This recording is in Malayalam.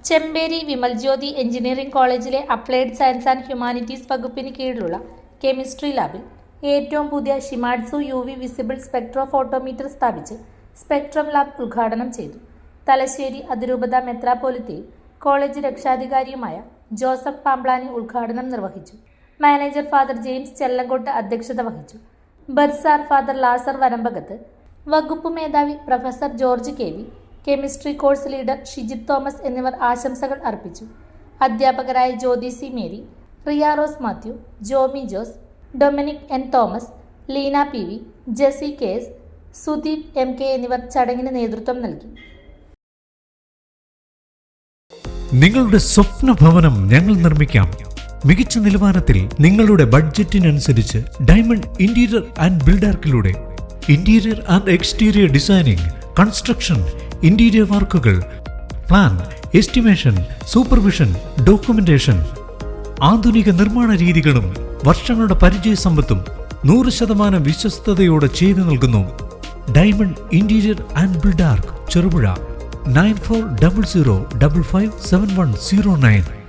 ചെമ്പേരി വിമൽജ്യോതി എഞ്ചിനീയറിംഗ് കോളേജിലെ അപ്ലൈഡ് സയൻസ് ആൻഡ് ഹ്യൂമാനിറ്റീസ് വകുപ്പിന് കീഴിലുള്ള കെമിസ്ട്രി ലാബിൽ ഏറ്റവും പുതിയ ഷിമാഡ്സു UV വിസിബിൾ സ്പെക്ട്രോഫോട്ടോമീറ്റർ സ്ഥാപിച്ച് സ്പെക്ട്രം ലാബ് ഉദ്ഘാടനം ചെയ്തു. തലശ്ശേരി അതിരൂപത മെത്രാപ്പോലിത്തയും കോളേജ് രക്ഷാധികാരിയുമായ ജോസഫ് പാംബ്ലാനി ഉദ്ഘാടനം നിർവഹിച്ചു. മാനേജർ ഫാദർ ജെയിംസ് ചെല്ലങ്കോട്ട് അധ്യക്ഷത വഹിച്ചു. ബർസാർ ഫാദർ ലാസർ വരമ്പകത്ത്, വകുപ്പ് മേധാവി professor George KV, chemistry course leader Shijith Thomas എന്നിവർ ആശംസകൾ അർപ്പിച്ചു. അധ്യാപകരായ Jyothi C. Mary, Riya Rose Mathew, Jomy Jose, Dominic N. Thomas, Leena PV, Jessy KS, Sudeep MK എന്നിവർ ചടങ്ങിന് നേതൃത്വം നൽകി. നിങ്ങളുടെ സ്വപ്ന ഭവനം ഞങ്ങൾ നിർമ്മിക്കാം. മികച്ച നിലവാരത്തിൽ നിങ്ങളുടെ ബഡ്ജറ്റിനനുസരിച്ച് ഡയമണ്ട് ഇന്റീരിയർ ആൻഡ് ബിൽഡാർക്കിലൂടെ interior and exterior designing, construction, interior വർക്കുകൾ, പ്ലാൻ, എസ്റ്റിമേഷൻ, സൂപ്പർവിഷൻ, ഡോക്യുമെന്റേഷൻ, ആധുനിക നിർമ്മാണ രീതികളും വർഷങ്ങളുടെ പരിചയസമ്പത്തും 100% വിശ്വസ്തയോടെ ചെയ്തു നൽകുന്നു. Diamond interior and Buildark, Cherupuzha. 9400557109.